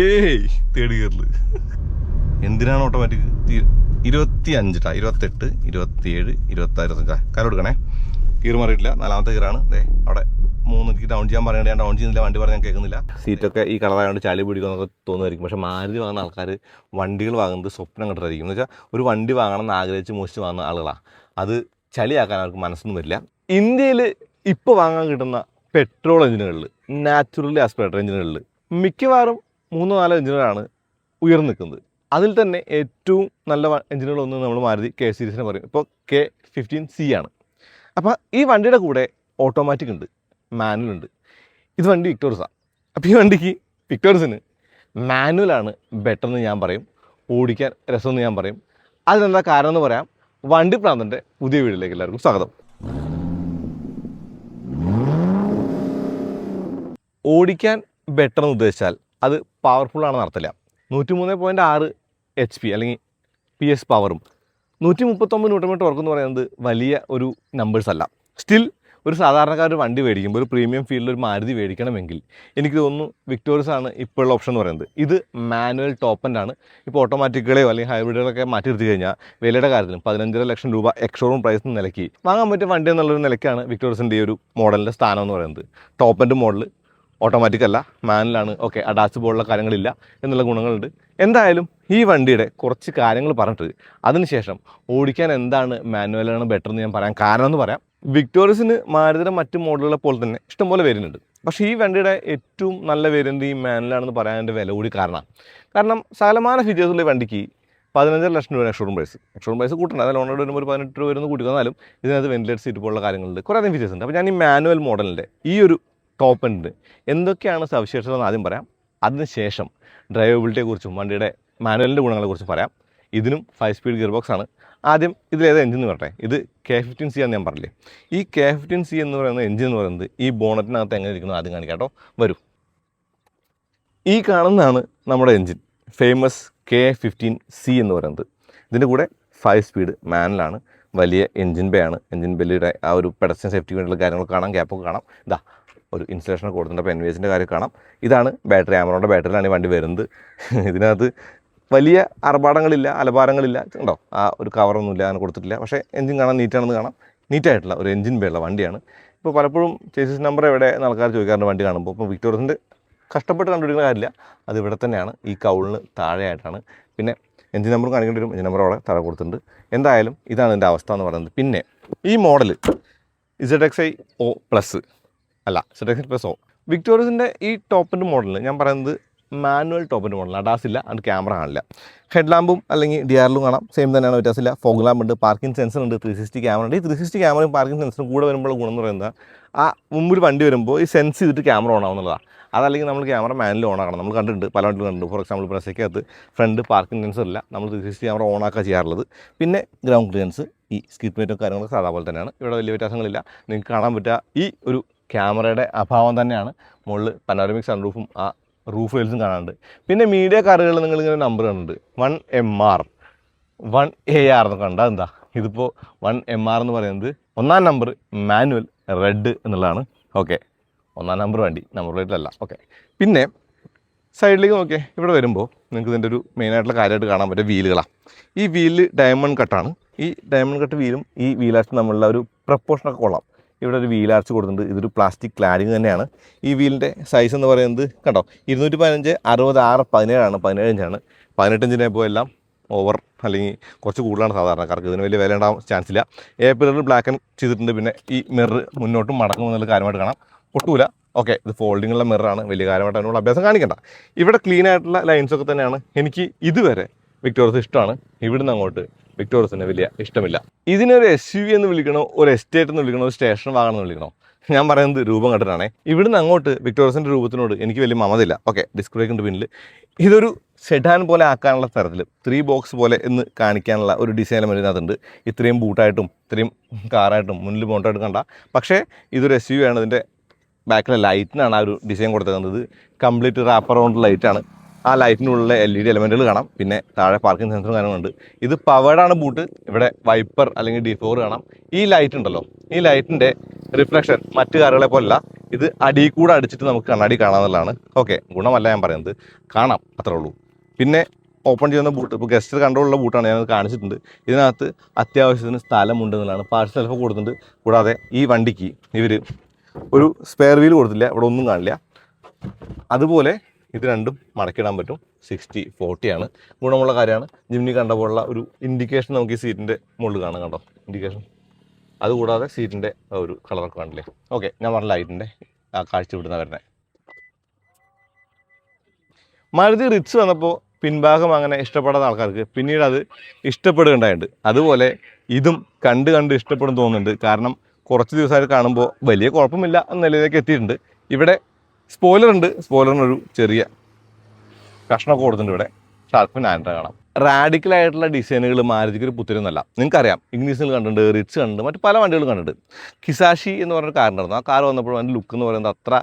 ഏയ് തേർഡ് ഗിയറിൽ എന്തിനാണ് automatic 25 28 27 26 25 കാലോടുക്കണേ. Gear മാറിയിട്ടില്ല, 4ാമത്തെ ഗിയറാണ്. അവിടെ 3 എനിക്ക് ഡൗൺ ചെയ്യാൻ പറയണേ, ഞാൻ ഡൗൺ ചെയ്യുന്നില്ല, വണ്ടി പറഞ്ഞാൽ കേൾക്കുന്നില്ല. സീറ്റൊക്കെ ഈ കളറായതുകൊണ്ട് ചളി പിടിക്കുന്നൊക്കെ തോന്നുമായിരിക്കും. പക്ഷേ മാരുതി വാങ്ങുന്ന ആൾക്കാർ വണ്ടികൾ വാങ്ങുന്നത് സ്വപ്നം കണ്ടിട്ടായിരിക്കും. എന്ന് വെച്ചാൽ ഒരു വണ്ടി വാങ്ങണം എന്ന് ആഗ്രഹിച്ച് മോശിച്ച് വാങ്ങുന്ന ആളുകളാണ്. അത് ചളിയാക്കാൻ അവർക്ക് മനസ്സൊന്നും വരില്ല. ഇന്ത്യയിൽ ഇപ്പോൾ വാങ്ങാൻ കിട്ടുന്ന പെട്രോൾ എഞ്ചിനുകളിൽ, നാച്ചുറലി ആസ്പിറേറ്റഡ് എഞ്ചിനുകളിൽ മിക്കവാറും 3-4 എഞ്ചിനുകളാണ് ഉയർന്നു നിൽക്കുന്നത്. അതിൽ തന്നെ ഏറ്റവും നല്ല എഞ്ചിനുകളൊന്ന് നമ്മൾ മാരുതി കെ സീരീസിനെ പറയും. ഇപ്പോൾ K15C ആണ്. അപ്പോൾ ഈ വണ്ടിയുടെ കൂടെ ഓട്ടോമാറ്റിക് ഉണ്ട്, മാനുവൽ ഉണ്ട്. ഇത് വണ്ടി വിക്ടോറിയസാണ്. അപ്പോൾ ഈ വണ്ടിക്ക് വിക്ടോറിയസിന് മാനുവലാണ് ബെറ്റർ എന്ന് ഞാൻ പറയും, ഓടിക്കാൻ രസമെന്ന് ഞാൻ പറയും. അതിനെന്താ കാരണം എന്ന് പറയാം. വണ്ടി പ്രാന്തൻ്റെ പുതിയ വീഡിയോയിലേക്ക് എല്ലാവർക്കും സ്വാഗതം. ഓടിക്കാൻ ബെറ്റർ എന്ന് ഉദ്ദേശിച്ചാൽ അത് പവർഫുള്ളാണെന്ന് അർത്ഥമില്ല. 103.6 HP അല്ലെങ്കിൽ PS പവറും 139 Nm ടോർക്ക് എന്ന് പറയുന്നത് വലിയ ഒരു നമ്പേഴ്സ് അല്ല. സ്റ്റിൽ ഒരു സാധാരണക്കാർ വണ്ടി മേടിക്കുമ്പോൾ ഒരു പ്രീമിയം ഫീൽഡിൽ ഒരു മാരുതി മേടിക്കണമെങ്കിൽ എനിക്ക് തോന്നുന്നു വിക്ടോറിയസ് ആണ് ഇപ്പോഴുള്ള ഓപ്ഷൻ എന്ന് പറയുന്നത്. ഇത് മാനുവൽ ടോപ്പ് എൻഡ് ആണ്. ഇപ്പോൾ ഓട്ടോമാറ്റിക്കുകളെയോ അല്ലെങ്കിൽ ഹൈബ്രിഡുകളൊക്കെ മാറ്റി നിർത്തി കഴിഞ്ഞാൽ വിലയുടെ കാര്യത്തിലും 15.5 ലക്ഷം രൂപ എക്സ്ഷോറൂം പ്രൈസ് എന്ന നിലയ്ക്ക് വാങ്ങാൻ പറ്റിയ വണ്ടി എന്നുള്ളൊരു നിലയ്ക്കാണ് വിക്ടോറിയസിൻ്റെ ഈ ഒരു മോഡലിൻ്റെ സ്ഥാനം എന്ന് പറയുന്നത്. ടോപ്പ് എൻഡ് മോഡൽ ഓട്ടോമാറ്റിക് അല്ല, മാനുവലാണ്. ഓക്കെ, അഡാച്ച് പോലുള്ള കാര്യങ്ങളില്ല എന്നുള്ള ഗുണങ്ങളുണ്ട്. എന്തായാലും ഈ വണ്ടിയുടെ കുറച്ച് കാര്യങ്ങൾ പറഞ്ഞിട്ട് അതിനുശേഷം ഓടിക്കാൻ എന്താണ് മാനുവലാണ് ബെറ്റർ എന്ന് ഞാൻ പറയാൻ കാരണം എന്ന് പറയാം. വിക്ടോറിയസിന് മാരുതിയുടെ മറ്റ് മോഡലുകളെ പോലെ തന്നെ ഇഷ്ടംപോലെ വേരിയൻ്റ് ഉണ്ട്. പക്ഷേ ഈ വണ്ടിയുടെ ഏറ്റവും നല്ല വേരിയൻ്റ് ഈ മാനുവലാണെന്ന് പറയാൻ വില കൂടി കാരണം സകലമാന ഫീച്ചേഴ്സുള്ള വണ്ടിക്ക് 15.5 ലക്ഷം രൂപ എക്സ്ഷോറൂം പ്രൈസ് കൂട്ടണം. അതിൽ ഓണോട് വരുമ്പോൾ ഒരു 18 രൂപ വരുന്ന കൂട്ടി തന്നാലും ഇതിനകത്ത് വെന്റിലേറ്റർ സീറ്റ് പോലുള്ള കാര്യങ്ങളുണ്ട്, കുറേ അധികം ഫീച്ചേഴ്സ് ഉണ്ട്. അപ്പോൾ ഞാൻ ഈ മാനുവൽ മോഡലിൻ്റെ ഈ ഒരു ടോപ്പ് എൻഡ് എന്തൊക്കെയാണ് സവിശേഷത എന്ന് ആദ്യം പറയാം. അതിനുശേഷം ഡ്രൈവബിലിറ്റിയെക്കുറിച്ചും വണ്ടിയുടെ മാനുവലിൻ്റെ ഗുണങ്ങളെക്കുറിച്ചും പറയാം. ഇതിനും 5 സ്പീഡ് ഗിയർ ബോക്സ് ആണ്. ആദ്യം ഇതിലേത് എഞ്ചിൻ എന്ന് പറയട്ടെ. ഇത് K15C ആണെന്ന് ഞാൻ പറഞ്ഞില്ലേ. ഈ K15C എന്ന് പറയുന്ന എഞ്ചിൻ എന്ന് പറയുന്നത് ഈ ബോണറ്റിനകത്ത് എങ്ങനെ ഇരിക്കുന്നു ആദ്യം കാണിക്കാം കേട്ടോ. വരൂ, ഈ കാണുന്നതാണ് നമ്മുടെ എഞ്ചിൻ, ഫേമസ് K15C എന്ന് പറയുന്നത്. ഇതിൻ്റെ കൂടെ 5 സ്പീഡ് മാനുവലാണ്. വലിയ എഞ്ചിൻ ബേ ആണ്. എഞ്ചിൻ ബെല്ലിയുടെ ആ ഒരു പെഡസ്ട്രിയൻ സേഫ്റ്റി വേണ്ടിയുള്ള കാര്യങ്ങൾ കാണാം, ഗ്യാപ്പൊക്കെ കാണാം. ഇതാ ഒരു ഇൻസ്റ്റലേഷനൊക്കെ കൊടുത്തിട്ടുണ്ട്. അപ്പോൾ NVS-ൻ്റെ കാര്യം കാണാം. ഇതാണ് ബാറ്ററി, ആമറോണിൻ്റെ ബാറ്ററിയിലാണ് ഈ വണ്ടി വരുന്നത്. ഇതിനകത്ത് വലിയ അർഭാടങ്ങളില്ല, അലഭാരങ്ങളില്ല. ഉണ്ടോ, ആ ഒരു കവറൊന്നുമില്ല, അങ്ങനെ കൊടുത്തിട്ടില്ല. പക്ഷേ എഞ്ചിൻ കാണാൻ നീറ്റാണെന്ന് കാണാം. നീറ്റായിട്ടുള്ള ഒരു എഞ്ചിൻ ബേ ഉള്ള വണ്ടിയാണ്. ഇപ്പോൾ പലപ്പോഴും ചേസിസ് നമ്പർ എവിടെ എന്ന് ആൾക്കാർ ചോദിക്കാറുണ്ട് വണ്ടി കാണുമ്പോൾ. ഇപ്പോൾ വിക്ടോറിയസിൻ്റെ കഷ്ടപ്പെട്ട് കണ്ടുപിടിക്കുന്ന കാര്യമില്ല, അത് ഇവിടെ തന്നെയാണ്, ഈ കൗളിന് താഴെയായിട്ടാണ്. പിന്നെ എഞ്ചിൻ നമ്പർ കാണിക്കേണ്ടി വരും, എഞ്ചിൻ നമ്പർ അവിടെ താഴെ കൊടുത്തിട്ടുണ്ട്. എന്തായാലും ഇതാണ് എൻ്റെ അവസ്ഥ എന്ന് പറയുന്നത്. പിന്നെ ഈ മോഡൽ ZXi-O+ അല്ല, ZXi+O. വിക്ടോറിയസിൻ്റെ ഈ ടോപ്പ് എൻഡ് മോഡലിൽ ഞാൻ പറയുന്നത് manual top end model. ADAS ഇല്ല, അത് ക്യാമറ കാണില്ല. ഹെഡ് ലാമ്പും അല്ലെങ്കിൽ DRLും കാണാം, സെയിം തന്നെയാണ്, വ്യത്യാസമില്ല. ഫോഗ് ലാമ്പ് ഉണ്ട്, പാർക്കിംഗ് സെൻസർ ഉണ്ട്, 360 ക്യാമറ ഉണ്ട്. ഈ 360 ക്യാമറയും പാർക്കിംഗ് സെൻസറും കൂടെ വരുമ്പോൾ ഗുണം എന്ന് പറയുന്നത് ആ മുമ്പൊരു വണ്ടി വരുമ്പോൾ ഈ സെൻസ് ചെയ്തിട്ട് ക്യാമറ ഓൺ ആവുന്നതാണ്. അതല്ലെങ്കിൽ നമ്മൾ ക്യാമറ മാനുവൽ ഓൺ ആക്കണം. നമ്മൾ കണ്ടിട്ടുണ്ട്, പല വണ്ടികളും കണ്ടിട്ടുണ്ട്. ഫോർ എക്സാമ്പിൾ പ്രസയ്ക്കകത്ത് ഫ്രണ്ട് പാർക്കിംഗ് സെൻസർ ഇല്ല, നമ്മൾ 360 ക്യാമറ ഓൺ ആക്കുക ചെയ്യാറുള്ളത്. പിന്നെ ഗ്രൗണ്ട് ക്ലിയറൻസ്, ഈ സ്കിഡ് പ്ലേറ്റും കാര്യങ്ങളൊക്കെ സാധാ പോലെ തന്നെയാണ്. ഇവിടെ വലിയ വ്യത്യാസങ്ങളില്ല. നിങ്ങൾക്ക് കാണാൻ പറ്റുക ഈ ഒരു ക്യാമറയുടെ അഭാവം തന്നെയാണ്. മുകളിൽ പനോരമിക് സൺറൂഫും ആ റൂഫ് വെയിൽസും കാണാനുണ്ട്. പിന്നെ മീഡിയ കാറുകളിൽ നിങ്ങളിങ്ങനെ നമ്പർ കണ്ടിട്ടുണ്ട്, 1MR 1AR എന്നൊക്കെ ഉണ്ട്. അതെന്താ, ഇതിപ്പോൾ 1MR എന്ന് പറയുന്നത് 1ാം നമ്പർ മാനുവൽ റെഡ് എന്നുള്ളതാണ്. ഓക്കെ, 1ാം നമ്പർ വണ്ടി, നമ്പർ പ്ലേറ്റിലല്ല. ഓക്കെ, പിന്നെ സൈഡിലേക്ക് നോക്കിയേ, ഇവിടെ വരുമ്പോൾ നിങ്ങൾക്ക് ഇതിൻ്റെ ഒരു മെയിനായിട്ടുള്ള കാര്യമായിട്ട് കാണാൻ പറ്റുക വീലുകളാണ്. ഈ വീല് ഡയമണ്ട് കട്ടാണ്. ഈ ഡയമണ്ട് കട്ട് വീലും ഈ വീലാർച്ചും തമ്മിലുള്ള ഒരു പ്രപ്പോർഷനൊക്കെ കൊള്ളാം. ഇവിടെ ഒരു വീലാർച്ച് കൊടുത്തിട്ടുണ്ട്. ഇതൊരു പ്ലാസ്റ്റിക് ക്ലാഡിങ് തന്നെയാണ്. ഈ വീലിൻ്റെ സൈസ് എന്ന് പറയുന്നത് കണ്ടോ, 215 60 6 17 17 ഇഞ്ചാണ്. 18 ഇഞ്ചിനെ ഇപ്പോൾ എല്ലാം ഓവർ അല്ലെങ്കിൽ കുറച്ച് കൂടുതലാണ് സാധാരണക്കാർക്ക്. ഇതിന് വലിയ വില ഉണ്ടാകാൻ ചാൻസ് ഇല്ല. പില്ലറിൽ ബ്ലാക്ക് ആൻഡ് ചെയ്തിട്ടുണ്ട്. പിന്നെ ഈ മിറർ മുന്നോട്ടും മടങ്ങും എന്നുള്ള കാര്യമായിട്ട് കാണാം, പൊട്ടൂല. ഓക്കെ, ഇത് ഫോൾഡിങ്ങുള്ള മിററാണ്, വലിയ കാര്യമായിട്ട് അതിനുള്ള അഭ്യാസം കാണിക്കണ്ട. ഇവിടെ ക്ലീൻ ആയിട്ടുള്ള ലൈൻസൊക്കെ തന്നെയാണ്. എനിക്ക് ഇതുവരെ വിക്ടോറിയസ് ഇഷ്ടമാണ്. ഇവിടുന്ന് അങ്ങോട്ട് വിക്ടോറിയസിന് വലിയ ഇഷ്ടമില്ല. ഇതിനൊരു SUV എന്ന് വിളിക്കണോ, ഒരു എസ്റ്റേറ്റ് എന്ന് വിളിക്കണോ, ഒരു സ്റ്റേഷൻ വാഹനം എന്ന് വിളിക്കണോ, ഞാൻ പറയുന്നത് രൂപം കണ്ടിട്ടാണേ. ഇവിടുന്ന് അങ്ങോട്ട് വിക്ടോറിയസിൻ്റെ രൂപത്തിനോട് എനിക്ക് വലിയ മമതയില്ല. ഓക്കെ, ഡിസ്ക് ബ്രേക്ക് ഉണ്ട് പിന്നിൽ. ഇതൊരു സെഡാൻ പോലെ ആക്കാനുള്ള തരത്തിൽ 3 ബോക്സ് പോലെ എന്ന് കാണിക്കാനുള്ള ഒരു ഡിസൈൻ ഇതിനകത്തുണ്ട്. ഇത്രയും ബൂട്ടായിട്ടും ഇത്രയും കാറായിട്ടും മുന്നിൽ മോണ്ടായിട്ട് കണ്ട. പക്ഷേ ഇതൊരു SUV ആണ്. ഇതിൻ്റെ ബാക്കിലെ ലൈറ്റിനാണ് ആ ഒരു ഡിസൈൻ കൊടുത്തേക്കുന്നത്. കംപ്ലീറ്റ് റാപ്പ് അറൗണ്ട് ലൈറ്റാണ്. ആ ലൈറ്റിനുള്ളിലെ LED എലമെൻറ്റുകൾ കാണാം. പിന്നെ താഴെ പാർക്കിംഗ് സെൻസറും കാര്യങ്ങളുണ്ട്. ഇത് പവേർഡാണ് ബൂട്ട്. ഇവിടെ വൈപ്പർ അല്ലെങ്കിൽ ഡിഫോർ കാണാം. ഈ ലൈറ്റ് ഉണ്ടല്ലോ, ഈ ലൈറ്റിൻ്റെ റിഫ്ലക്ഷൻ മറ്റ് കാറുകളെ പോലല്ല. ഇത് അടിയിൽ കൂടെ അടിച്ചിട്ട് നമുക്ക് കണ്ണാടി കാണാമെന്നുള്ളതാണ്. ഓക്കെ, ഗുണമല്ല ഞാൻ പറയുന്നത്, കാണാം അത്രേ ഉള്ളൂ. പിന്നെ ഓപ്പൺ ചെയ്യുന്ന ബൂട്ട്, ഇപ്പോൾ ഗസ്റ്റ് കൺട്രോളുള്ള ബൂട്ടാണ്, ഞാനത് കാണിച്ചിട്ടുണ്ട്. ഇതിനകത്ത് അത്യാവശ്യത്തിന് സ്ഥലമുണ്ട് എന്നുള്ളതാണ്. പാർട്സ് ചിലപ്പോൾ കൊടുത്തിട്ടുണ്ട്. കൂടാതെ ഈ വണ്ടിക്ക് ഇവർ ഒരു സ്പെയർ വീൽ കൊടുത്തില്ല, ഇവിടെ ഒന്നും കാണില്ല. അതുപോലെ ഇത് രണ്ടും മടക്കിടാൻ പറ്റും. 60/40 ആണ്. ഗുണമുള്ള കാര്യമാണ്. ജിമ്നി കണ്ട പോലുള്ള ഒരു ഇൻഡിക്കേഷൻ നമുക്ക് ഈ സീറ്റിൻ്റെ മുകളിൽ കാണാം, കണ്ടോ ഇൻഡിക്കേഷൻ. അതുകൂടാതെ സീറ്റിൻ്റെ ഒരു കളറൊക്കെ കാണില്ലേ. ഓക്കെ, ഞാൻ പറഞ്ഞ ലൈറ്റിൻ്റെ ആ കാഴ്ച വിടുന്ന വരുന്നത്. മാരുതി റിറ്റ്സ് വന്നപ്പോൾ പിൻഭാഗം അങ്ങനെ ഇഷ്ടപ്പെടാത്ത ആൾക്കാർക്ക് പിന്നീട് അത് ഇഷ്ടപ്പെടുകയുണ്ടായിട്ടുണ്ട്. അതുപോലെ ഇതും കണ്ട് ഇഷ്ടപ്പെടും തോന്നുന്നുണ്ട്. കാരണം കുറച്ച് ദിവസമായിട്ട് കാണുമ്പോൾ വലിയ കുഴപ്പമില്ല എന്ന നിലയിലേക്ക് എത്തിയിട്ടുണ്ട്. ഇവിടെ സ്പോയിലർ ഉണ്ട്. സ്പോയിലറിനൊരു ചെറിയ കഷ്ണമൊക്കെ കൊടുത്തിട്ടുണ്ട്. ഇവിടെ ഷാർപ്പ് ആൻഡ്ര കാണാം. റാഡിക്കലായിട്ടുള്ള ഡിസൈനുകൾ മാരുതിക്ക് ഒരു പുത്തിരൊന്നല്ല. നിങ്ങൾക്കറിയാം, ഇഗ്നിസിൽ കണ്ടിട്ടുണ്ട്, റിറ്റ്സ് കണ്ടിട്ടുണ്ട്, മറ്റ് പല വണ്ടികളും കണ്ടിട്ടുണ്ട്. കിസാഷി എന്ന് പറഞ്ഞൊരു കാറുണ്ടായിരുന്നു. ആ കാർ വന്നപ്പോൾ അതിൻ്റെ ലുക്ക് എന്ന് പറയുന്നത് അത്ര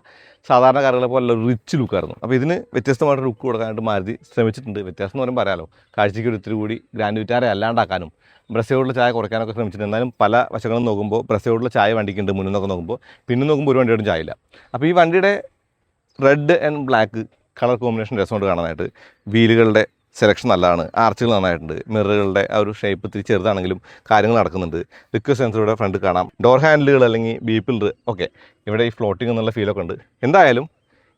സാധാരണ കാറുകളെ പോലെ റിച്ച് ലുക്കായിരുന്നു. അപ്പോൾ ഇതിന് വ്യത്യസ്തമായിട്ട് ലുക്ക് കൊടുക്കാനായിട്ട് മാരുതി ശ്രമിച്ചിട്ടുണ്ട്. വ്യത്യാസം എന്ന് പറയുമ്പോൾ പറയാമല്ലോ, കാഴ്ചയ്ക്ക് ഒരു ഇത്തിരി കൂടി ഗ്രാൻഡ് വിറ്റാറെ അല്ലാണ്ടാക്കാനും ബ്രസയോടുള്ള ചായ കുറയ്ക്കാനൊക്കെ ശ്രമിച്ചിട്ടുണ്ട്. എന്നാലും പല വശങ്ങളും നോക്കുമ്പോൾ ബ്രസയോടുള്ള ചായ വണ്ടിക്കുണ്ട്. മുന്നിൽ നിന്നൊക്കെ നോക്കുമ്പോൾ പിന്നെ നോക്കുമ്പോൾ ഒരു വണ്ടിയോടും ചായ ഇല്ല. അപ്പോൾ ഈ വണ്ടിയുടെ red and black colour combination രസമുണ്ട് കാണാനായിട്ട്. വീലുകളുടെ സെലക്ഷൻ നല്ലതാണ്. ആർച്ചുകൾ നന്നായിട്ടുണ്ട്. മിററുകളുടെ ആ ഒരു ഷേപ്പ് ഇത്തിരി ചെറുതാണെങ്കിലും കാര്യങ്ങൾ നടക്കുന്നുണ്ട്. റിക്വസ്റ്റ് സെൻസറുടെ ഫ്രണ്ട് കാണാം. ഡോർ ഹാൻഡിലുകൾ അല്ലെങ്കിൽ ബീപ്പിൾഡർ ഒക്കെ ഇവിടെ ഈ ഫ്ലോട്ടിംഗ് എന്നുള്ള ഫീലൊക്കെ ഉണ്ട്. എന്തായാലും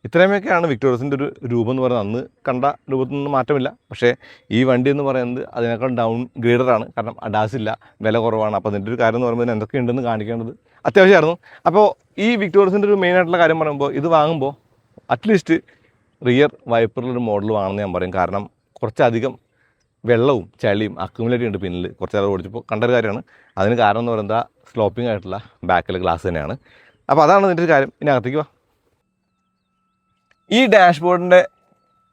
ഇത്രയുമൊക്കെയാണ് വിക്ടോറിയസിൻ്റെ ഒരു രൂപം എന്ന് പറയുന്നത്. അന്ന് കണ്ട രൂപത്തിൽ നിന്ന് മാറ്റമില്ല. പക്ഷേ ഈ വണ്ടി എന്ന് പറയുന്നത് അതിനേക്കാൾ ഡൗൺ ഗ്രേഡറാണ്. കാരണം അഡാസ് ഇല്ല, വില കുറവാണ്. അപ്പോൾ അതിൻ്റെ ഒരു കാര്യം എന്ന് പറയുമ്പോൾ എന്തൊക്കെയുണ്ടെന്ന് കാണിക്കേണ്ടത് അത്യാവശ്യമായിരുന്നു. അപ്പോൾ ഈ വിക്ടോറിയസിൻ്റെ ഒരു മെയിനായിട്ടുള്ള കാര്യം പറയുമ്പോൾ, ഇത് വാങ്ങുമ്പോൾ അറ്റ്ലീസ്റ്റ് റിയർ വൈപ്പറിലൊരു മോഡൽ വാങ്ങണമെന്ന് ഞാൻ പറയും. കാരണം കുറച്ചധികം വെള്ളവും ചളിയും അക്യുമുലേറ്റ് ഉണ്ട് പിന്നിൽ. കുറച്ച് നേരം ഓടിച്ചപ്പോൾ കണ്ടൊരു കാര്യമാണ്. അതിന് കാരണം എന്ന് പറയുന്നത് സ്ലോപ്പിംഗ് ആയിട്ടുള്ള ബാക്കിലെ ഗ്ലാസ് തന്നെയാണ്. അപ്പോൾ അതാണ് ഇതിൻ്റെ ഒരു കാര്യം. ഇനി അകത്തേക്ക് വാ. ഈ ഡാഷ്ബോർഡിൻ്റെ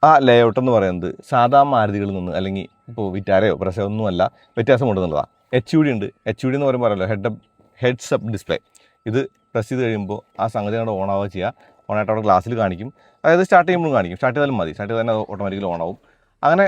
ആ ലേഔട്ട് എന്ന് പറയുന്നത് സാധാ മാരുതികളിൽ നിന്ന് അല്ലെങ്കിൽ ഇപ്പോൾ വിറ്റാരയോ പ്രസയോ ഒന്നുമല്ല, വ്യത്യാസമുണ്ടെന്നുള്ളതാണ്. HUD ഉണ്ട്. HUD എന്ന് പറയുമ്പോൾ പറയല്ലോ, ഹെഡ്സ് അപ്പ് ഡിസ്പ്ലേ. ഇത് പ്രസ് ചെയ്ത് കഴിയുമ്പോൾ ആ സംഗതി അവിടെ ഓൺ ആവുക ചെയ്യുക. ഓണായിട്ട് അവിടെ ഗ്ലാസ്സിൽ കാണിക്കും. അതായത് സ്റ്റാർട്ട് ചെയ്യുമ്പോഴും കാണിക്കും. സ്റ്റാർട്ട് ചെയ്താലും മതി, സ്റ്റാർട്ട് ചെയ്താൽ ഓട്ടോമാറ്റിക്കലി ഓണാവും. അങ്ങനെ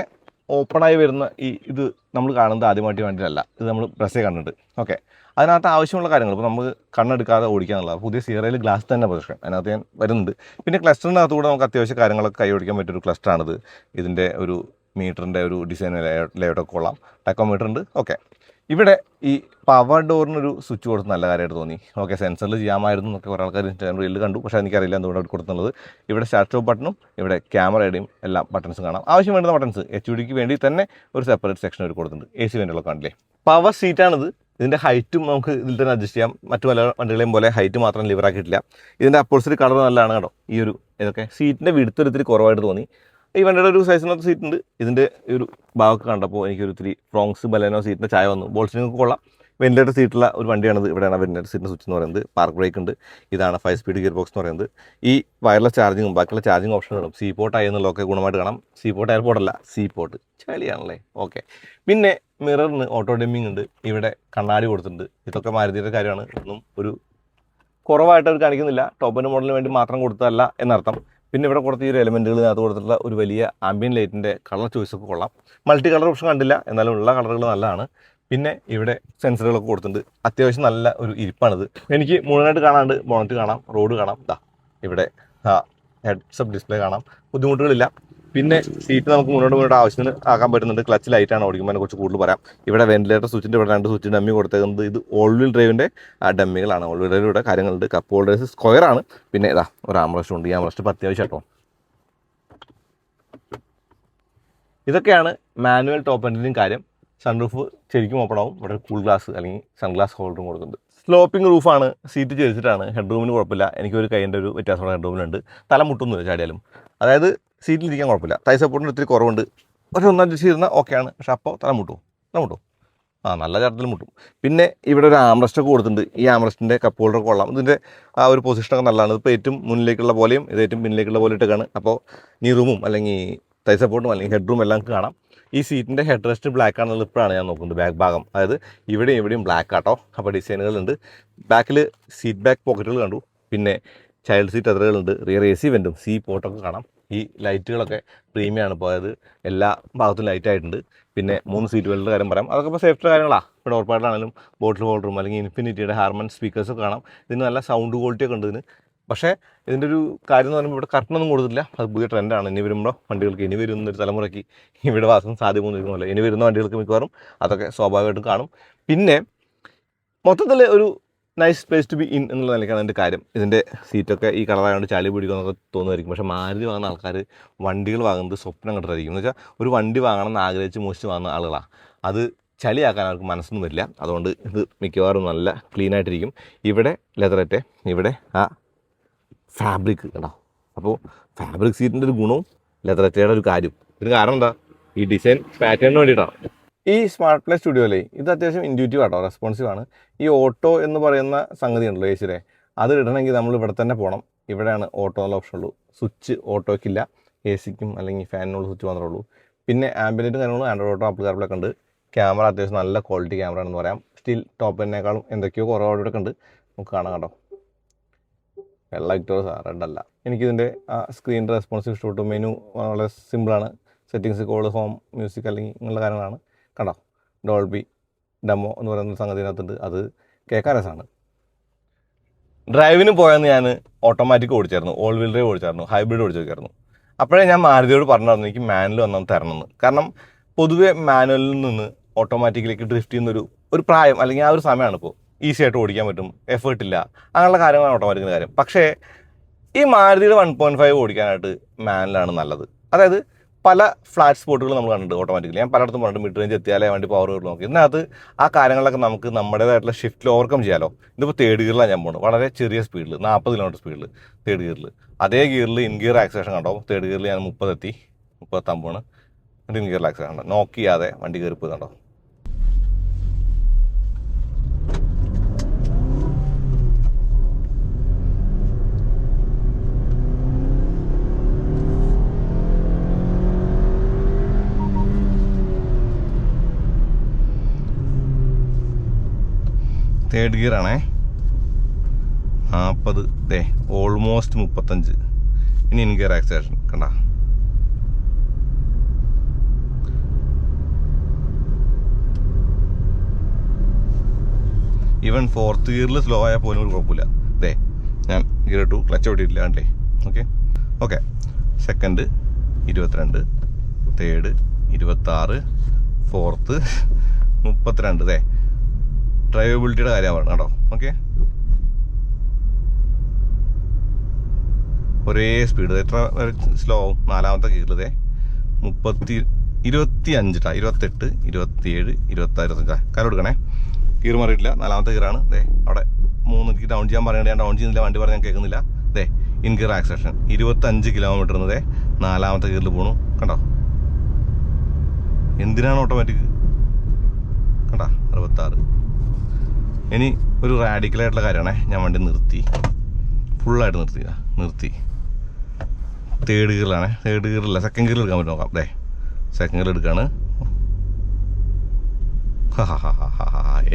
ഓപ്പണായി വരുന്ന ഇത് നമ്മൾ കാണുന്നത് ആദ്യമായിട്ട് വേണ്ടിയിട്ടല്ല. ഇത് നമ്മൾ പ്രസ് ചെയ്ത് കണ്ടിട്ടുണ്ട്. ഓക്കെ, അതിനകത്ത് ആവശ്യമുള്ള കാര്യങ്ങൾ ഇപ്പോൾ നമുക്ക് കണ്ണെടുക്കാതെ ഓടിക്കാന്നുള്ളത്. പുതിയ സീറയിൽ ഗ്ലാസ് തന്നെ പൊസിഷൻ അതിനകത്ത് ഞാൻ വരുന്നുണ്ട്. പിന്നെ ക്ലസ്റ്ററിനകത്ത് കൂടെ നമുക്ക് അത്യാവശ്യം കാര്യങ്ങളൊക്കെ കൈ ഓടിക്കാൻ പറ്റിയൊരു ക്ലസ്റ്ററാണിത്. ഇതിൻ്റെ ഒരു മീറ്ററിൻ്റെ ഒരു ഡിസൈൻ ലേഔട്ടൊക്കെ കൊള്ളാം. ടാക്കോമീറ്റർ ഉണ്ട്. ഓക്കെ, ഇവിടെ ഈ പവർ ഡോറിനൊരു സ്വിച്ച് കൊടുത്ത് നല്ല കാര്യമായിട്ട് തോന്നി. ഓക്കെ, സെൻസറിൽ ചെയ്യാമായിരുന്നു എന്നൊക്കെ കുറേ ആൾക്കാർ റീലിൽ കണ്ടു. പക്ഷേ എനിക്കറിയില്ല എന്തുകൊണ്ട് അവിടെ കൊടുത്തുള്ളത്. ഇവിടെ സ്റ്റാർട്ട് സ്റ്റോപ്പ് ബട്ടണും ഇവിടെ ക്യാമറയുടെയും എല്ലാ ബട്ടൺസും കാണാം. ആവശ്യം വേണ്ടുന്ന ബട്ടൺസ് HUDക്ക് വേണ്ടി തന്നെ ഒരു സെപ്പറേറ്റ് സെക്ഷൻ അവർ കൊടുത്തിട്ടുണ്ട്. AC വേണ്ടിയുള്ള കാണില്ലേ. പവർ സീറ്റാണിത്. ഇതിൻ്റെ ഹൈറ്റും നമുക്ക് ഇതിൽ തന്നെ അഡ്ജസ്റ്റ് ചെയ്യാം. മറ്റു പല വണ്ടികളെയും പോലെ ഹൈറ്റ് മാത്രം ലിവറാക്കിയിട്ടില്ല. ഇതിൻ്റെ അപ്പോൾസറി കളർ നല്ലതാണ് കേട്ടോ. ഈ ഒരു ഇതൊക്കെ സീറ്റിൻ്റെ വിടുത്തൊരിത്തിരി കുറവായിട്ട് തോന്നി. ഈ വണ്ടിയുടെ ഒരു സൈസിനകത്ത് സീറ്റ് ഉണ്ട്. ഇതിൻ്റെ ഒരു ഭാഗമൊക്കെ കണ്ടപ്പോൾ എനിക്കൊരു ഇത്തിരി ഫ്രോങ്സ് ബലേനോ സീറ്റിൻ്റെ ചായ വന്നു. ബോൾസിനൊക്കെ കൊള്ളാം. വെന്റിലേറ്റർ സീറ്റുള്ള ഒരു വണ്ടിയാണിത്. ഇവിടെയാണ് വെന്റിലേറ്റർ സീറ്റിൻ്റെ സ്വിച്ച് എന്ന് പറയുന്നത്. പാർക്ക് ബ്രേക്ക് ഉണ്ട്. ഇതാണ് 5 സ്പീഡ് ഗിയർ ബോക്സ് എന്ന് പറയുന്നത്. ഈ വയർലെസ് ചാർജിങ്ങും ബാക്കിയുള്ള ചാർജിങ് ഓപ്ഷനുകളും സീ പോർട്ട് ആയി എന്നുള്ളതൊക്കെ ഗുണമായിട്ട് കാണാം. സീ പോർട്ട് എയർപോർട്ടല്ല, സീ പോർട്ട് ചളിയാണല്ലേ. ഓക്കെ, പിന്നെ മിററിന് ഓട്ടോ ഡെമ്മിങ് ഉണ്ട്. ഇവിടെ കണ്ണാടി കൊടുത്തിട്ടുണ്ട്. ഇതൊക്കെ മാരുതിയുടെ കാര്യമാണ്. ഒന്നും ഒരു കുറവായിട്ട് അവർ കാണിക്കുന്നില്ല. ടോപ്പ് എൻഡ് മോഡലിന് വേണ്ടി മാത്രം കൊടുത്തതല്ല എന്നർത്ഥം. പിന്നെ ഇവിടെ കൊടുത്ത ഈ ഒരു എലമെൻറ്റുകൾ അത് കൊടുത്തിട്ടുള്ള ഒരു വലിയ ആംബിയൻ ലൈറ്റിൻ്റെ കളർ ചോയ്സൊക്കെ കൊള്ളാം. മൾട്ടി കളർ ഓപ്ഷൻ കണ്ടില്ല, എന്നാലും ഉള്ള കളറുകൾ നല്ലതാണ്. പിന്നെ ഇവിടെ സെൻസറുകളൊക്കെ കൊടുത്തിട്ടുണ്ട്. അത്യാവശ്യം നല്ല ഒരു ഇരിപ്പാണിത്. എനിക്ക് മുഴുവനായിട്ട് കാണാണ്ട് ബോണറ്റ് കാണാം, റോഡ് കാണാം. ഇവിടെ ഹെഡ്സ് അപ്പ് ഡിസ്പ്ലേ കാണാം. ബുദ്ധിമുട്ടുകളില്ല. പിന്നെ സീറ്റ് നമുക്ക് മുന്നോട്ട് ആവശ്യത്തിന് ആക്കാൻ പറ്റുന്നുണ്ട്. ക്ലച്ച് ലൈറ്റാണ് ഓടിക്കുമ്പോൾ അതിനെ കുറിച്ച് കൂടുതൽ പറയാം. ഇവിടെ വെന്റിലേറ്റർ സ്വിച്ചിൻ്റെ ഇവിടെ 2 സ്വിച്ച് ഡമ്മി കൊടുത്തേക്കുന്നത് ഇത് ഓൾ വീൽ ഡ്രൈവിൻ്റെ ഡമ്മികളാണ്. ഓൾ വീൽ ഡ്രൈവിലൂടെ കാര്യങ്ങളുണ്ട്. കപ്പ് ഹോൾഡേഴ്സ് സ്ക്വയറാണ്. പിന്നെ ഒരു ആംറസ്റ്റ് ഉണ്ട്. ഈ ആംറസ്റ്റ് ഇപ്പോൾ അത്യാവശ്യം കേട്ടോ. ഇതൊക്കെയാണ് മാനുവൽ ടോപ്പ് എൻഡിൻ്റെയും കാര്യം. സൺറൂഫ് ശരിക്കും ഓപ്പൺ ആവും. ഇവിടെ കൂൾ ഗ്ലാസ് അല്ലെങ്കിൽ സൺഗ്ലാസ് ഹോൾഡറും കൊടുക്കുന്നുണ്ട്. സ്ലോപ്പിംഗ് റൂഫാണ്. സീറ്റ് ചെരിച്ചിട്ടാണ്. ഹെഡ് റൂമിന് കുഴപ്പമില്ല. എനിക്കൊരു കൈൻ്റെ ഒരു വ്യത്യാസം ഹെഡ് റൂമിലുണ്ട്. തല മുട്ടൊന്നുമില്ല ചാടിയാലും. അതായത് സീറ്റിലിരിക്കാൻ കുഴപ്പമില്ല. തൈ സപ്പോർട്ടിന് ഒത്തിരി കുറവുണ്ട്. പക്ഷേ ഒന്നഡ്ജസ്റ്റ് ചെയ്തിരുന്നാൽ ഓക്കെയാണ്. പക്ഷേ അപ്പോൾ തല മുട്ടും. നല്ല ചാട്ടത്തിൽ മുട്ടും. പിന്നെ ഇവിടെ ഒരു ആംറസ്റ്റൊക്കെ കൊടുത്തിട്ടുണ്ട്. ഈ ആംറസ്റ്റിൻ്റെ കപ്പ് ഹോൾഡർ കൊള്ളാം. ഇതിൻ്റെ ആ ഒരു പൊസിഷനൊക്കെ നല്ലതാണ്. ഇപ്പോൾ ഏറ്റവും മുന്നിലേക്കുള്ള പോലെയും ഇത് ഏറ്റവും പിന്നിലേക്കുള്ള പോലെ ഇട്ടൊക്കെയാണ്. അപ്പോൾ നീ റൂമും അല്ലെങ്കിൽ തൈ സപ്പോർട്ടും അല്ലെങ്കിൽ ഹെഡ് റൂം എല്ലാം കാണാം. ഈ സീറ്റിൻ്റെ ഹെഡ് റെസ്റ്റ് ബ്ലാക്ക് ആണെന്നുള്ളത് ഇപ്പോഴാണ് ഞാൻ നോക്കുന്നത്. ബാക്ക് ഭാഗം അതായത് ഇവിടെയും ബ്ലാക്ക് ആട്ടോ. അപ്പോൾ ഡിസൈനുകളുണ്ട്. ബാക്കിൽ സീറ്റ് ബാക്ക് പോക്കറ്റുകൾ കണ്ടു. പിന്നെ ചൈൽഡ് സീറ്റ് അതിരുകളുണ്ട്. റിയർ AC വെൻറ്റും സീ പോർട്ടൊക്കെ കാണാം. ഈ ലൈറ്റുകളൊക്കെ പ്രീമിയമാണ്. പോയത് എല്ലാ ഭാഗത്തും ലൈറ്റ് ആയിട്ടുണ്ട്. പിന്നെ 3 സീറ്റ് ബെൽറ്റിൻ്റെ കാര്യം പറയാം. അതൊക്കെ ഇപ്പോൾ സേഫ്റ്റി കാര്യങ്ങളാണ്. ഇപ്പോൾ ഡോർ പാഡിലാണെങ്കിലും ബോട്ടിൽ ഹോൾഡറും അല്ലെങ്കിൽ ഇൻഫിനിറ്റിയുടെ ഹാർമൺ സ്പീക്കേഴ്സൊക്കെ കാണാം. ഇതിന് നല്ല സൗണ്ട് ക്വാളിറ്റി ഒക്കെ ഉണ്ട് ഇതിന്. പക്ഷേ ഇതിൻ്റെ ഒരു കാര്യം എന്ന് പറയുമ്പോൾ ഇവിടെ കർട്ടനൊന്നും കൊടുത്തില്ല. അത് പുതിയ ട്രെൻഡാണ്. ഇനി വരുമ്പോൾ വണ്ടികൾക്ക് ഇനി വരുന്നൊരു തലമുറയ്ക്ക് ഇവിടെ വാസം സാധ്യമൊന്നുമില്ല. ഇനി വരുന്ന വണ്ടികൾക്ക് മിക്കവാറും അതൊക്കെ സ്വാഭാവികമായിട്ടും കാണും. പിന്നെ മൊത്തത്തിൽ ഒരു nice place to be in എന്നുള്ള നിലയ്ക്കാണ് എൻ്റെ കാര്യം. ഇതിൻ്റെ സീറ്റൊക്കെ ഈ കളറായതുകൊണ്ട് ചളി പിടിക്കുമെന്നൊക്കെ തോന്നുമായിരിക്കും. പക്ഷേ മാരുതി വാങ്ങുന്ന ആൾക്കാർ വണ്ടികൾ വാങ്ങുന്നത് സ്വപ്നം കണ്ടിട്ടായിരിക്കും. എന്ന് വെച്ചാൽ ഒരു വണ്ടി വാങ്ങണം എന്ന് ആഗ്രഹിച്ച് മോശിച്ച് വാങ്ങുന്ന ആളുകളാണ്. അത് ചളിയാക്കാൻ അവർക്ക് മനസ്സൊന്നും വരില്ല. അതുകൊണ്ട് ഇത് മിക്കവാറും നല്ല ക്ലീനായിട്ടിരിക്കും. ഇവിടെ ലെതറേറ്റ്, ഇവിടെ ആ ഫാബ്രിക് കേട്ടോ. അപ്പോൾ ഫാബ്രിക് സീറ്റിൻ്റെ ഒരു ഗുണവും ലെതറേറ്റയുടെ ഒരു കാര്യം. ഇതിന് കാരണം എന്താ, ഈ ഡിസൈൻ പാറ്റേണിന് വേണ്ടിയിട്ടാണ്. ഈ സ്മാർട്ട് പ്ലേ സ്റ്റുഡിയോയിലെ ഇത് അത്യാവശ്യം ഇൻറ്റ്യൂറ്റീവ് ആട്ടോ, റെസ്പോൺസീവ് ആണ്. ഈ ഓട്ടോ എന്ന് പറയുന്ന സംഗതി ഉണ്ടല്ലോ ഏസിലെ, അത് ഇടണമെങ്കിൽ നമ്മൾ ഇവിടെ തന്നെ പോകണം. ഇവിടെയാണ് ഓട്ടോ എന്നുള്ള ഓപ്ഷൻ ഉള്ളൂ. സ്വിച്ച് ഓട്ടോയ്ക്കില്ല, എ സിക്കും അല്ലെങ്കിൽ ഫാനിനുള്ള സ്വിച്ച് മാത്രമേ ഉള്ളൂ. പിന്നെ ആംബിയൻറ്റും കാര്യങ്ങളും ആൻഡ്രോയിഡ് ഓട്ടോ ആപ്പിൾ കാർപ്ലേ ഉണ്ട്. ക്യാമറ അത്യാവശ്യം നല്ല ക്വാളിറ്റി ക്യാമറ ആണെന്ന് പറയാം. സ്റ്റിൽ ടോപ്പിനേക്കാളും എന്തൊക്കെയോ കുറവോടെ ഉണ്ട്. നമുക്ക് കാണാം കേട്ടോ. വെള്ള വിക്ടോറിയസ് റെഡല്ല. എനിക്കിതിൻ്റെ ആ സ്ക്രീനിൻ്റെ റെസ്പോൺസീവ് ഇഷ്ടപ്പെട്ടു. മെനു വളരെ സിമ്പിളാണ്. സെറ്റിങ്സ്, കോൾ, ഹോം, മ്യൂസിക് അല്ലെങ്കിൽ ഇങ്ങനെയുള്ള കാര്യങ്ങളാണ്. കണ്ടോ, ഡോൾബി ഡെമോ എന്ന് പറയുന്ന സംഗതിനകത്തുണ്ട്. അത് കേൾക്കാൻ രസമാണ്. ഡ്രൈവിന് പോയെന്ന് ഞാൻ ഓട്ടോമാറ്റിക് ഓടിച്ചായിരുന്നു, ഓൾ വീൽ ഡ്രൈവ് ഓടിച്ചായിരുന്നു, ഹൈബ്രിഡ് ഓടിച്ചു നോക്കിയായിരുന്നു. അപ്പോഴേ ഞാൻ മാരുതിയോട് പറഞ്ഞിരുന്നു എനിക്ക് മാനുവൽ വന്നാൽ തരണമെന്ന്. കാരണം പൊതുവെ മാനുവലിൽ നിന്ന് ഓട്ടോമാറ്റിക്കിലേക്ക് ഡ്രിഫ്റ്റ് ചെയ്യുന്നൊരു പ്രായം അല്ലെങ്കിൽ ആ ഒരു സമയമാണ് ഇപ്പോൾ. ഈസി ആയിട്ട് ഓടിക്കാൻ പറ്റും, എഫേർട്ടില്ല, അങ്ങനെയുള്ള കാര്യങ്ങളാണ് ഓട്ടോമാറ്റിക്കിൻ്റെ കാര്യം. പക്ഷേ ഈ മാരുതിയുടെ 1.5 ഓടിക്കാനായിട്ട് മാനുവലാണ് നല്ലത്. അതായത് പല ഫ്ലാറ്റ് സ്പോട്ടുകൾ നമ്മൾ കണ്ടിട്ടുണ്ട് ഓട്ടോമാറ്റിക്കലി. ഞാൻ പലയിടത്തും പറഞ്ഞിട്ട് മിഡ് റേഞ്ച് എത്തിയാലേ വണ്ടി പവർ കയറി നോക്കി. ഇതിനകത്ത് ആ കാര്യങ്ങളൊക്കെ നമുക്ക് നമ്മുടേതായിട്ടുള്ള ഷിഫ്റ്റിൽ ഓവർകം ചെയ്യാമല്ലോ. ഇതിപ്പോൾ തേർഡ് ഗിയറിലാണ് ഞാൻ പോകുന്നത്, വളരെ ചെറിയ സ്പീഡിൽ, 40 കിലോമീറ്റർ സ്പീഡിൽ തേർഡ് ഗിയറിൽ. അതേ ഗിയറിൽ ഇൻ ഗിയർ ആക്സിലേഷൻ കണ്ടോ, തേർഡ് ഗിയറിൽ ഞാൻ 30 ഇൻ ഗിയർ ആക്സിലേഷൻ കണ്ടോ, നോക്ക് ചെയ്യാതെ വണ്ടി കയറി പോയി കണ്ടോ. തേർഡ് ഗിയർ ആണേ, 40, ഓൾമോസ്റ്റ് 35. ഇനി ഇൻ ഗിയർ ആക്സിലേഷൻ കണ്ട. ഈവൻ ഫോർത്ത് ഗിയറിൽ സ്ലോ ആയാൽ പോലും ഒരു കുഴപ്പമില്ല. ഞാൻ ഗിയർ ഇട്ടു, ക്ലച്ച് ഓടിയിട്ടില്ല കണ്ടേ. Okay second 22, third 26, fourth 32. ഡ്രൈവബിലിറ്റിയുടെ കാര്യമാണ് കേട്ടോ. ഒരേ സ്പീഡ്. എത്ര സ്ലോ ആവും? നാലാമത്തെ ഗിയറിൽ 25, 28, 27, 26, 25. കാലം എടുക്കണേ, ഗിയർ മാറിയിട്ടില്ല. നാലാമത്തെ ഗിയറാണ്. അവിടെ 3 എനിക്ക് ഡൗൺ ചെയ്യാൻ പറയുന്നത്, ഞാൻ ഡൗൺ ചെയ്യുന്നില്ല, വണ്ടി പറഞ്ഞാൽ ഞാൻ കേൾക്കുന്നില്ല. ഇൻ ഗിയർ ആക്സിലേഷൻ 25 കിലോമീറ്ററിന് നാലാമത്തെ ഗിയറിൽ പോണു കണ്ടോ. എന്തിനാണ് ഓട്ടോമാറ്റിക് കണ്ടാ. 66. ഇനി ഒരു റാഡിക്കലായിട്ടുള്ള കാര്യമാണേ, ഞാൻ വണ്ടി ഫുള്ളായിട്ട് നിർത്തി. തേർഡ് ഗിയറിലാണേ. തേർഡ് ഗിയറില്ല, സെക്കൻഡ് ഗിയറിൽ എടുക്കാൻ പറ്റും നോക്കാം. സെക്കൻഡ് ഗിയർ എടുക്കുകയാണ്.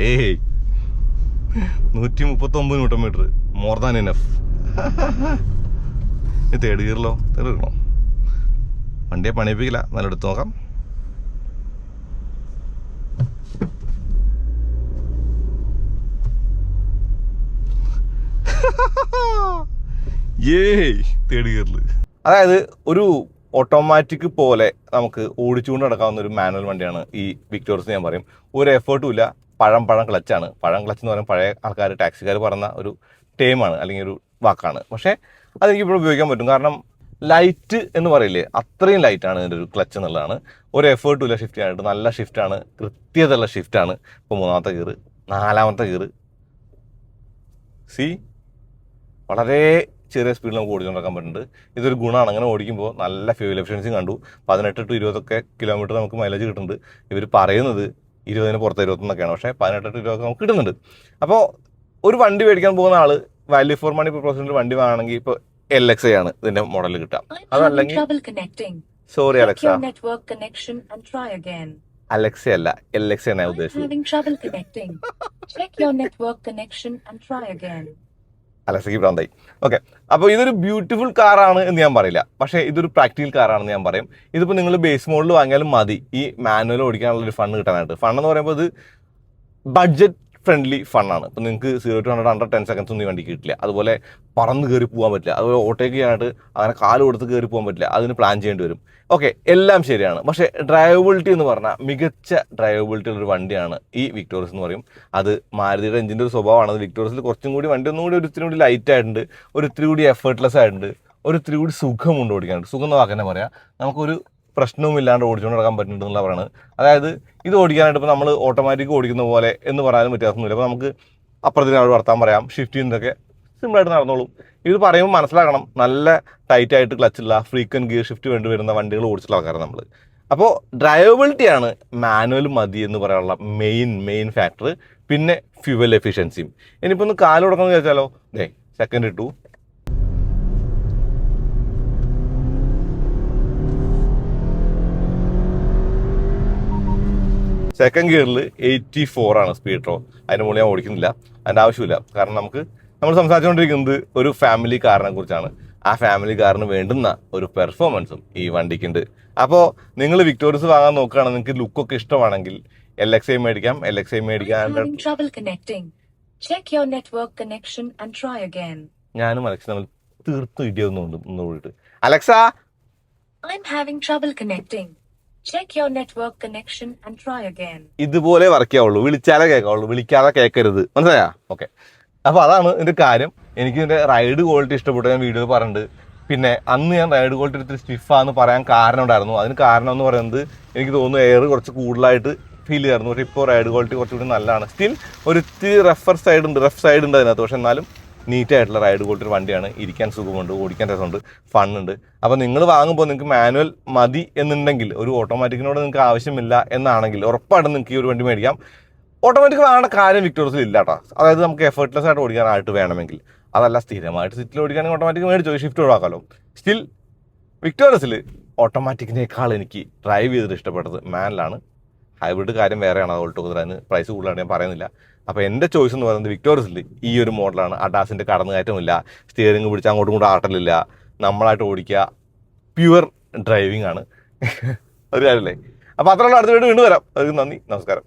ഏയ് 139 newton meter, more than enough. ഈ തേർഡ് ഗിയറിലോ, തേർഡ് എടുക്കണോ? വണ്ടിയെ പണിയിപ്പിക്കില്ല, നല്ല എടുത്ത് നോക്കാം. തേർഡ് ഗിയറിൽ. അതായത് ഒരു ഓട്ടോമാറ്റിക് പോലെ നമുക്ക് ഓടിച്ചുകൊണ്ട് നടക്കാവുന്ന ഒരു മാനുവൽ വണ്ടിയാണ് ഈ വിക്ടോറിയസ്. ഞാൻ പറയും ഒരു എഫേർട്ടും ഇല്ല. പഴം ക്ലച്ചാണ്. ക്ലച്ച് എന്ന് പറയുമ്പോൾ പഴയ ആൾക്കാർ ടാക്സിക്കാർ പറയുന്ന ഒരു ടേമാണ് അല്ലെങ്കിൽ ഒരു വാക്കാണ്. പക്ഷേ അതെനിക്ക് ഇപ്പോൾ ഉപയോഗിക്കാൻ പറ്റും. കാരണം ലൈറ്റ് എന്ന് പറയില്ലേ, അത്രയും ലൈറ്റാണ് ഇതിൻ്റെ ഒരു ക്ലച്ച് എന്നുള്ളതാണ്. ഒരു എഫേർട്ടും ഇല്ല ഷിഫ്റ്റ് ചെയ്യാനായിട്ട്. നല്ല ഷിഫ്റ്റാണ്, കൃത്യതയുള്ള ഷിഫ്റ്റാണ്. ഇപ്പോൾ 3ാമത്തെ ഗിയർ, 4ാമത്തെ ഗിയർ. വളരെ ചെറിയ സ്പീഡിൽ നമുക്ക് ഓടിച്ചു നടക്കാൻ പറ്റുന്നുണ്ട്. ഇതൊരു ഗുണമാണ്. അങ്ങനെ ഓടിക്കുമ്പോൾ നല്ല ഫ്യൂൽ എഫിഷ്യൻസി കണ്ടു. 18 to 20 കിലോമീറ്റർ നമുക്ക് മൈലേജ് കിട്ടുന്നുണ്ട്. ഇവർ പറയുന്നത് 20 പുറത്ത് 21 പക്ഷേ 18 to 20 നമുക്ക് കിട്ടുന്നുണ്ട്. അപ്പോൾ ഒരു വണ്ടി മേടിക്കാൻ പോകുന്ന ആൾ വാല്യൂ ഫോർ മണി പ്രോസസ്സിൽ വണ്ടി വാങ്ങണമെങ്കിൽ ഇപ്പോൾ LXi ആണ് ഇതിന്റെ മോഡൽ കിട്ടുക. അതല്ലെങ്കിൽ സോറി അലക്സ, അലക്സ അല്ല LXi ആണ് ഉദ്ദേശിച്ചത്. അലക്സയ്ക്ക് പ്രാന്തായി. ഓക്കെ, അപ്പോൾ ഇതൊരു ബ്യൂട്ടിഫുൾ കാറാണ് എന്ന് ഞാൻ പറയില്ല, പക്ഷേ ഇതൊരു പ്രാക്ടിക്കൽ കാറാണെന്ന് ഞാൻ പറയും. ഇതിപ്പോൾ നിങ്ങൾ ബേസ് മോഡൽ വാങ്ങിയാലും മതി ഈ മാനുവൽ ഓടിക്കാനുള്ള ഒരു ഫണ്ട് കിട്ടാനായിട്ട്. ഫണ്ടെന്ന് പറയുമ്പോൾ ഇത് ബഡ്ജറ്റ് ഫ്രണ്ട്ലി ഫണ്ണാണ്. ഇപ്പോൾ നിങ്ങൾക്ക് 0 to 100 അണ്ടർ 10 seconds ഒന്നും ഈ വണ്ടിക്ക് കിട്ടില്ല. അതുപോലെ പറന്ന് കയറി പോകാൻ പറ്റില്ല, അതുപോലെ ഓട്ടേക്ക് ചെയ്യാനായിട്ട് അങ്ങനെ കാല് കൊടുത്ത് കയറി പോകാൻ പറ്റില്ല, അതിന് പ്ലാൻ ചെയ്യേണ്ടി വരും. ഓക്കെ, എല്ലാം ശരിയാണ്. പക്ഷേ ഡ്രൈവബിലിറ്റി എന്ന് പറഞ്ഞാൽ മികച്ച ഡ്രൈവബിലിറ്റി ഉള്ളൊരു വണ്ടിയാണ് ഈ വിക്ടോറിയസ് എന്ന് പറയും. അത് മാരുതിയുടെ എഞ്ചിൻ്റെ ഒരു സ്വഭാവമാണ്. അത് വിക്ടോറിയസിൽ കുറച്ചും കൂടി വണ്ടി ഒന്നും കൂടി ഒരിത്തിരി കൂടി ലൈറ്റ് ആയിട്ടുണ്ട്, ഒരിത്തിരി കൂടി എഫേർട്ട്ലെസ് ആയിട്ടുണ്ട്, ഒരിത്തിരി കൂടി സുഖമുണ്ട് ഓടിക്കാനുണ്ട്. സുഖം എന്ന വാക്ക് തന്നെ പറയാം. നമുക്കൊരു പ്രശ്നവും ഇല്ലാണ്ട് ഓടിച്ചുകൊണ്ട് നടക്കാൻ പറ്റുന്നുണ്ടെന്നുള്ള പറയുന്നത്. അതായത് ഇത് ഓടിക്കാനായിട്ട് ഇപ്പോൾ നമ്മൾ ഓട്ടോമാറ്റിക് ഓടിക്കുന്ന പോലെ എന്ന് പറയാനും വ്യത്യാസമൊന്നുമില്ല. അപ്പോൾ നമുക്ക് അപ്പുറത്തിനോട് വർത്താൻ പറയാം, ഷിഫ്റ്റ് ചെയ്യുന്നതൊക്കെ സിമ്പിളായിട്ട് നടന്നോളും. ഇത് പറയുമ്പോൾ മനസ്സിലാക്കണം, നല്ല ടൈറ്റായിട്ട് ക്ലച്ചുള്ള ഫ്രീക്വൻറ്റ് ഗിയർ ഷിഫ്റ്റ് വേണ്ടി വരുന്ന വണ്ടികൾ ഓടിച്ചിട്ടുള്ള ആൾക്കാരാണ് നമ്മൾ. അപ്പോൾ ഡ്രൈവബിലിറ്റിയാണ് മാനുവൽ മതി എന്ന് പറയാനുള്ള മെയിൻ ഫാക്ടർ. പിന്നെ ഫ്യൂവൽ എഫിഷ്യൻസിയും. ഇനിയിപ്പോൾ ഒന്ന് കാല് കൊടുക്കണമെന്ന് വിചാരിച്ചാലോ, സെക്കൻഡ് ഇട്ടു, സെക്കൻഡ് ഗിയറിൽ 84 ആണ് സ്പീഡ് ഡ്രോ. അതിന് മുകളിൽ ഞാൻ ഓടിക്കുന്നില്ല, അതിൻ്റെ ആവശ്യമില്ല. കാരണം നമ്മൾ സംസാരിച്ചുകൊണ്ടിരിക്കുന്നത് ഒരു ഫാമിലി കാറിനെ കുറിച്ചാണ്. ആ ഫാമിലി കാറിന് വേണ്ടുന്ന ഒരു പെർഫോമൻസും ഈ വണ്ടിക്കുണ്ട്. അപ്പോൾ നിങ്ങൾ വിക്ടോറിയസ് വാങ്ങാൻ നോക്കുകയാണെങ്കിൽ, നിങ്ങൾക്ക് ലുക്കൊക്കെ ഇഷ്ടമാണെങ്കിൽ LXi മേടിക്കാം. LXi മേടിക്കാൻ ഞാനും അലക്സ നമ്മൾ തീർത്തും ഇടിയൊന്നുണ്ട് ഒന്ന് പോയിട്ട്. അലക്സ, ഇതുപോലെ വർക്ക് ചെയ്യാവുള്ളൂ, വിളിച്ചാലേ കേൾക്കാവുള്ളൂ, വിളിക്കാതെ കേൾക്കരുത്, മനസ്സിലായാ? ഓക്കെ, അപ്പോൾ അതാണ് ഇതിൻ്റെ കാര്യം. എനിക്ക് ഇതിൻ്റെ റൈഡ് ക്വാളിറ്റി ഇഷ്ടപ്പെട്ടു, ഞാൻ വീഡിയോയിൽ പറഞ്ഞിട്ടുണ്ട്. പിന്നെ അന്ന് ഞാൻ റൈഡ് ക്വാളിറ്റി ഇത്തിരി സ്റ്റിഫാന്ന് പറയാൻ കാരണം ഉണ്ടായിരുന്നു. അതിന് കാരണം എന്ന് പറയുന്നത് എനിക്ക് തോന്നുന്നു എയർ കുറച്ച് കൂടുതലായിട്ട് ഫീൽ ചെയ്യായിരുന്നു. പക്ഷേ ഇപ്പോൾ റൈഡ് ക്വാളിറ്റി കുറച്ചുകൂടി നല്ലതാണ്. സ്റ്റിൽ ഒരു ഇത്തിരി റഫ് സൈഡ് ഉണ്ട് അതിനകത്ത്. പക്ഷെ എന്നാലും നീറ്റായിട്ടുള്ള റൈഡ് ക്വാളിറ്റി വണ്ടിയാണ്. ഇരിക്കാൻ സുഖമുണ്ട്, ഓടിക്കാൻ രസമുണ്ട്, ഫണ്ണുണ്ട്. അപ്പോൾ നിങ്ങൾ വാങ്ങുമ്പോൾ നിങ്ങൾക്ക് മാനുവൽ മതി എന്നുണ്ടെങ്കിൽ, ഒരു ഓട്ടോമാറ്റിക്കിനോട് നിങ്ങൾക്ക് ആവശ്യമില്ല എന്നാണെങ്കിൽ ഉറപ്പായിട്ടും നിങ്ങൾക്ക് ഈ ഒരു വണ്ടി മേടിക്കാം. ഓട്ടോമാറ്റിക് വാങ്ങേണ്ട കാര്യം വിക്ടോറിയസിൽ ഇല്ല കേട്ടോ. അതായത് നമുക്ക് എഫേർട്ട്ലെസ് ആയിട്ട് ഓടിക്കാനായിട്ട് വേണമെങ്കിൽ, അതല്ല സ്ഥിരമായിട്ട് സിറ്റിയിൽ ഓടിക്കുകയാണെങ്കിൽ ഓട്ടോമാറ്റിക് മേടിച്ചോ, ഷിഫ്റ്റ് ഒഴിവാക്കാമല്ലോ. സ്റ്റിൽ വിക്ടോറിയസിൽ ഓട്ടോമാറ്റിക്കിനേക്കാൾ എനിക്ക് ഡ്രൈവ് ചെയ്തിട്ട് ഇഷ്ടപ്പെട്ടത് മാനുവലാണ്. ഹൈബ്രിഡ് കാര്യം വേറെയാണ്, അത് ഓൾട്ടോക്കർ, അതിന് പ്രൈസ് കൂടുതലാണ്, ഞാൻ പറയുന്നില്ല. അപ്പോൾ എൻ്റെ ചോയ്സ് എന്ന് പറയുന്നത് വിക്ടോറിയസിൽ ഈ ഒരു മോഡലാണ്. അഡാസിൻ്റെ കടന്നുകയറ്റമില്ല, സ്റ്റിയറിംഗ് പിടിച്ച് അങ്ങോട്ടും ഇങ്ങോട്ടും ആട്ടലില്ല, നമ്മളായിട്ട് ഓടിക്കുക, പ്യുവർ ഡ്രൈവിംഗ് ആണ്. ഒരു കാര്യമല്ലേ? അപ്പോൾ അത്രയുള്ള അടുത്ത വീണ്ടും വരാം. നന്ദി, നമസ്കാരം.